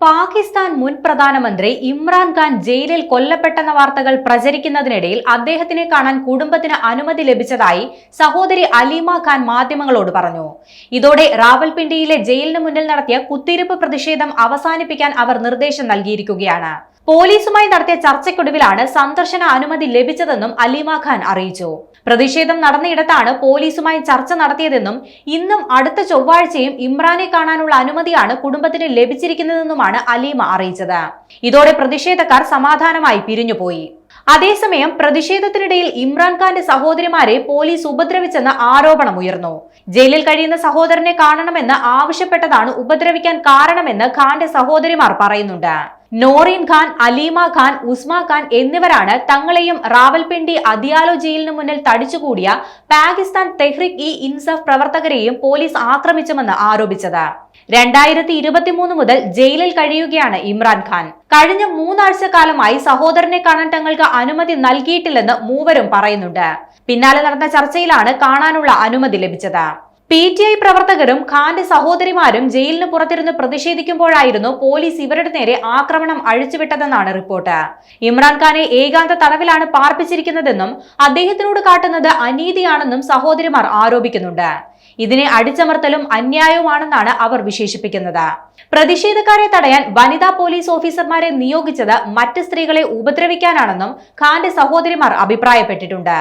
പാകിസ്ഥാൻ മുൻ പ്രധാനമന്ത്രി ഇമ്രാൻഖാൻ ജയിലിൽ കൊല്ലപ്പെട്ടെന്ന വാർത്തകൾ പ്രചരിക്കുന്നതിനിടയിൽ അദ്ദേഹത്തിനെ കാണാൻ കുടുംബത്തിന് അനുമതി ലഭിച്ചതായി സഹോദരി അലീമ ഖാൻ മാധ്യമങ്ങളോട് പറഞ്ഞു. ഇതോടെ റാവൽപിണ്ടിയിലെ ജയിലിന് മുന്നിൽ നടത്തിയ കുത്തിയിരിപ്പ് പ്രതിഷേധം അവസാനിപ്പിക്കാൻ അവർ നിർദ്ദേശം നൽകിയിരിക്കുകയാണ്. പോലീസുമായി നടത്തിയ ചർച്ചയ്ക്കൊടുവിലാണ് സന്ദർശന അനുമതി ലഭിച്ചതെന്നും അലീമ ഖാൻ അറിയിച്ചു. പ്രതിഷേധം നടന്നയിടത്താണ് പോലീസുമായി ചർച്ച നടത്തിയതെന്നും ഇന്നും അടുത്ത ചൊവ്വാഴ്ചയും ഇമ്രാനെ കാണാനുള്ള അനുമതിയാണ് കുടുംബത്തിന് ലഭിച്ചിരിക്കുന്നതെന്നുമാണ് അലീമ അറിയിച്ചത്. ഇതോടെ പ്രതിഷേധക്കാർ സമാധാനമായി പിരിഞ്ഞുപോയി. അതേസമയം പ്രതിഷേധത്തിനിടയിൽ ഇമ്രാൻഖാന്റെ സഹോദരിമാരെ പോലീസ് ഉപദ്രവിച്ചെന്ന ആരോപണമുയർന്നു. ജയിലിൽ കഴിയുന്ന സഹോദരനെ കാണണമെന്ന് ആവശ്യപ്പെട്ടതാണ് ഉപദ്രവിക്കാൻ കാരണമെന്ന് ഖാന്റെ സഹോദരിമാർ പറയുന്നുണ്ട്. നോറീൻ ഖാൻ, അലീമ ഖാൻ, ഉസ്മ ഖാൻ എന്നിവരാണ് തങ്ങളെയും റാവൽപിണ്ടി അദിയാലോ ജയിലിന് മുന്നിൽ തടിച്ചുകൂടിയ പാകിസ്ഥാൻ തെഹ്രിക് ഇൻസാഫ് പ്രവർത്തകരെയും പോലീസ് ആക്രമിച്ചുമെന്ന് ആരോപിച്ചത്. 2023 മുതൽ ജയിലിൽ കഴിയുകയാണ് ഇമ്രാൻഖാൻ. കഴിഞ്ഞ 3 ആഴ്ചക്കാലമായി സഹോദരനെ കാണാൻ തങ്ങൾക്ക് അനുമതി നൽകിയിട്ടില്ലെന്ന് മൂവരും പറയുന്നുണ്ട്. പിന്നാലെ നടന്ന ചർച്ചയിലാണ് കാണാനുള്ള അനുമതി ലഭിച്ചത്. PTI പ്രവർത്തകരും ഖാന്റെ സഹോദരിമാരും ജയിലിന് പുറത്തിരുന്ന് പ്രതിഷേധിക്കുമ്പോഴായിരുന്നു പോലീസ് ഇവരുടെ നേരെ ആക്രമണം അഴിച്ചുവിട്ടതെന്നാണ് റിപ്പോർട്ട്. ഇമ്രാൻഖാനെ ഏകാന്ത തടവിലാണ് പാർപ്പിച്ചിരിക്കുന്നതെന്നും അദ്ദേഹത്തിനോട് കാട്ടുന്നത് അനീതിയാണെന്നും സഹോദരിമാർ ആരോപിക്കുന്നുണ്ട്. ഇതിനെ അടിച്ചമർത്തലും അന്യായവുമാണെന്നാണ് അവർ വിശേഷിപ്പിക്കുന്നത്. പ്രതിഷേധക്കാരെ തടയാൻ വനിതാ പോലീസ് ഓഫീസർമാരെ നിയോഗിച്ചത് മറ്റ് സ്ത്രീകളെ ഉപദ്രവിക്കാനാണെന്നും ഖാന്റെ സഹോദരിമാർ അഭിപ്രായപ്പെട്ടിട്ടുണ്ട്.